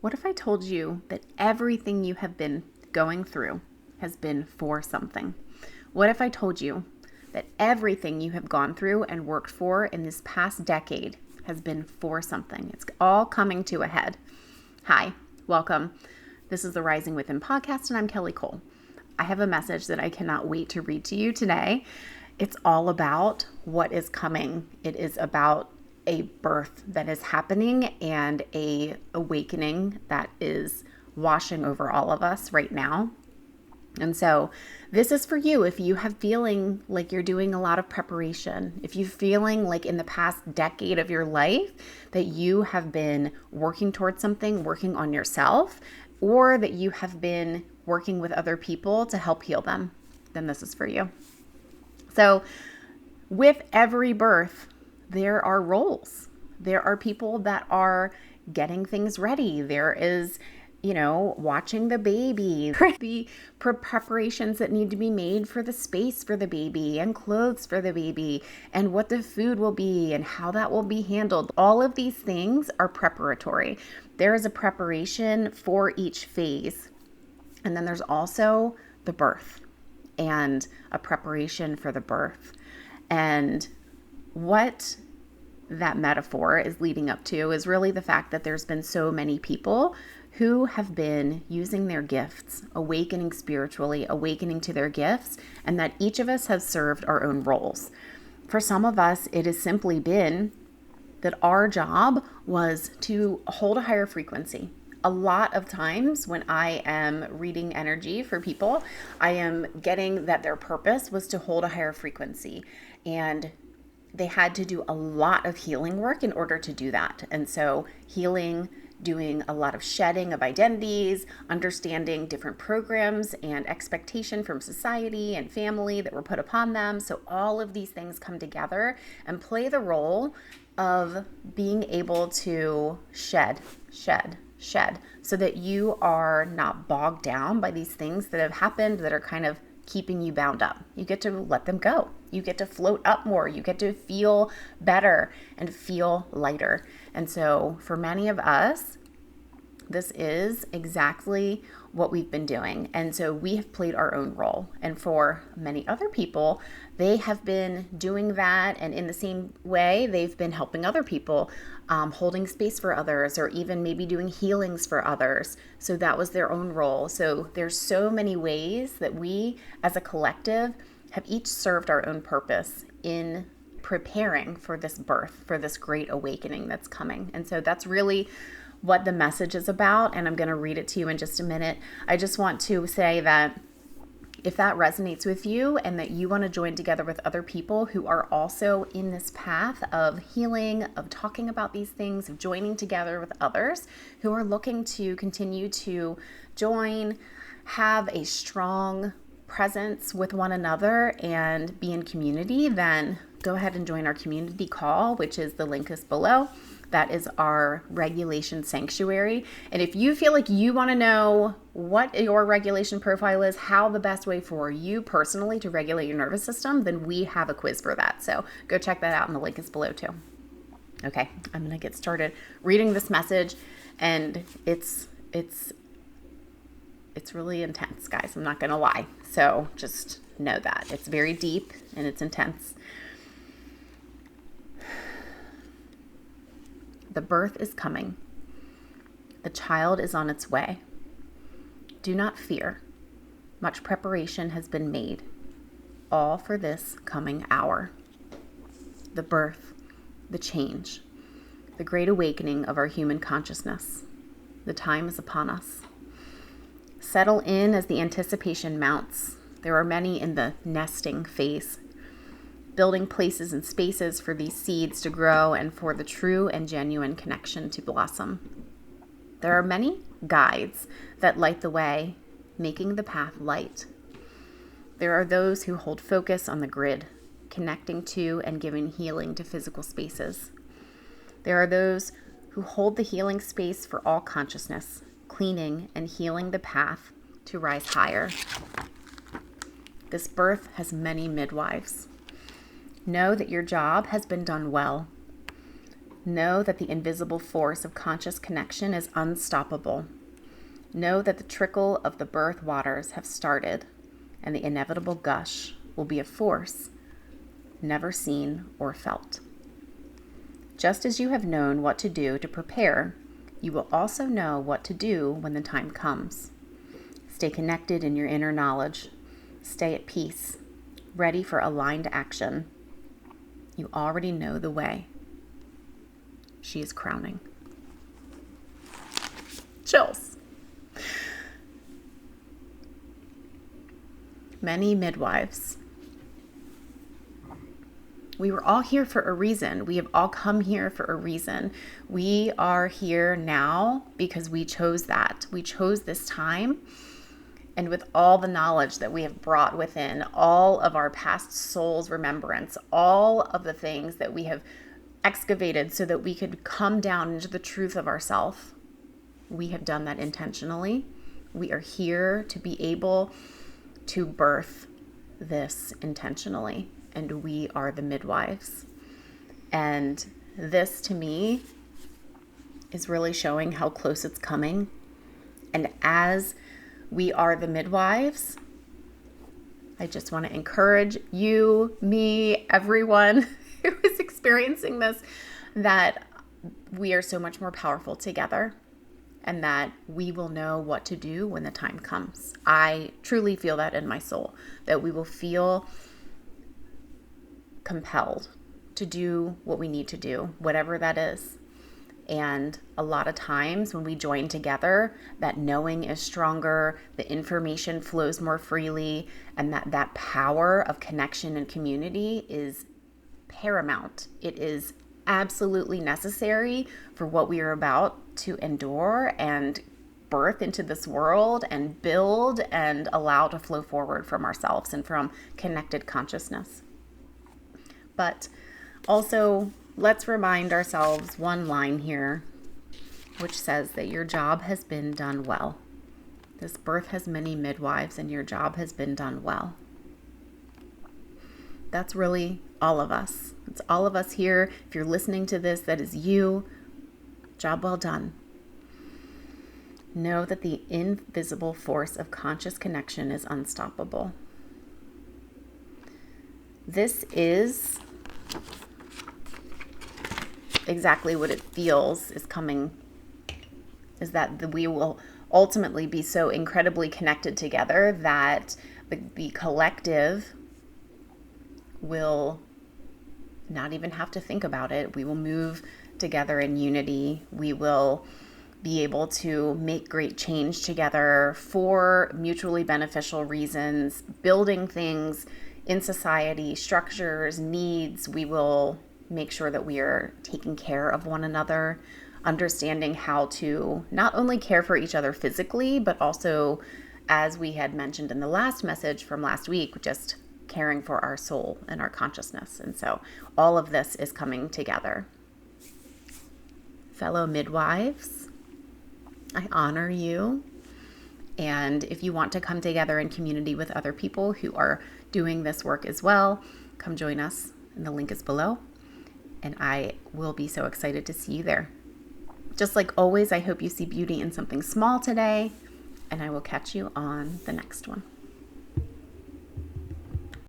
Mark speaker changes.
Speaker 1: What if I told you that everything you have been going through has been for something? What if I told you that everything you have gone through and worked for in this past decade has been for something? It's all coming to a head. Hi, welcome. This is the Rising Within podcast, and I'm Kelly Cole. I have a message that I cannot wait to read to you today. It's all about what is coming. It is about a birth that is happening and a awakening that is washing over all of us right now. And so this is for you if you have feeling like you're doing a lot of preparation, if you're feeling like in the past decade of your life that you have been working towards something, working on yourself, or that you have been working with other people to help heal them, then this is for you. So with every birth, there are roles. There are people that are getting things ready. There is, watching the baby, the preparations that need to be made for the space for the baby and clothes for the baby and what the food will be and how that will be handled. All of these things are preparatory. There is a preparation for each phase. And then there's also the birth and a preparation for the birth. And what that metaphor is leading up to is really the fact that there's been so many people who have been using their gifts, awakening spiritually, awakening to their gifts, and that each of us have served our own roles. For some of us, it has simply been that our job was to hold a higher frequency. A lot of times when I am reading energy for people, I am getting that their purpose was to hold a higher frequency. And they had to do a lot of healing work in order to do that. And so healing, doing a lot of shedding of identities, understanding different programs and expectation from society and family that were put upon them. So all of these things come together and play the role of being able to shed, so that you are not bogged down by these things that have happened that are kind of keeping you bound up. You get to let them go. You get to float up more. You get to feel better and feel lighter. And so for many of us, this is exactly what we've been doing. And so we have played our own role. And for many other people, they have been doing that. And in the same way, they've been helping other people, holding space for others, or even maybe doing healings for others. So that was their own role. So there's so many ways that we as a collective have each served our own purpose in preparing for this birth, for this great awakening that's coming. And so that's really what the message is about, and I'm going to read it to you in just a minute. I just want to say that if that resonates with you and that you want to join together with other people who are also in this path of healing, of talking about these things, of joining together with others who are looking to continue to join, have a strong presence with one another and be in community, then go ahead and join our community call, which is the link is below. That is our regulation sanctuary. And if you feel like you want to know what your regulation profile is, how the best way for you personally to regulate your nervous system, then we have a quiz for that. So go check that out, and the link is below too. Okay, I'm going to get started reading this message, and it's really intense, guys. I'm not going to lie. So just know that. It's very deep and it's intense. The birth is coming. The child is on its way. Do not fear. Much preparation has been made, all for this coming hour. The birth, the change, the great awakening of our human consciousness. The time is upon us. Settle in as the anticipation mounts. There are many in the nesting phase, building places and spaces for these seeds to grow and for the true and genuine connection to blossom. There are many guides that light the way, making the path light. There are those who hold focus on the grid, connecting to and giving healing to physical spaces. There are those who hold the healing space for all consciousness, cleaning and healing the path to rise higher. This birth has many midwives. Know that your job has been done well. Know that the invisible force of conscious connection is unstoppable. Know that the trickle of the birth waters have started, and the inevitable gush will be a force never seen or felt. Just as you have known what to do to prepare, you will also know what to do when the time comes. Stay connected in your inner knowledge. Stay at peace, ready for aligned action. You already know the way. She is crowning. Chills. Many midwives. We were all here for a reason. We have all come here for a reason. We are here now because we chose that. We chose this time. And with all the knowledge that we have brought within, all of our past soul's remembrance, all of the things that we have excavated so that we could come down into the truth of ourselves, we have done that intentionally. We are here to be able to birth this intentionally, and we are the midwives. And this, to me, is really showing how close it's coming. And as we are the midwives, I just want to encourage you, me, everyone who is experiencing this, that we are so much more powerful together, and that we will know what to do when the time comes. I truly feel that in my soul, that we will feel compelled to do what we need to do, whatever that is. And a lot of times when we join together, that knowing is stronger, the information flows more freely, and that power of connection and community is paramount. It is absolutely necessary for what we are about to endure and birth into this world and build and allow to flow forward from ourselves and from connected consciousness. But also, let's remind ourselves one line here, which says that your job has been done well. This birth has many midwives, and your job has been done well. That's really all of us. It's all of us here. If you're listening to this, that is you. Job well done. Know that the invisible force of conscious connection is unstoppable. This is exactly what it feels is coming, is that we will ultimately be so incredibly connected together that the collective will not even have to think about it. We will move together in unity. We will be able to make great change together for mutually beneficial reasons, building things in society, structures, needs. We will make sure that we are taking care of one another, understanding how to not only care for each other physically, but also, as we had mentioned in the last message from last week, just caring for our soul and our consciousness. And so all of this is coming together. Fellow midwives, I honor you. And if you want to come together in community with other people who are doing this work as well, come join us. And the link is below. And I will be so excited to see you there. Just like always, I hope you see beauty in something small today. And I will catch you on the next one.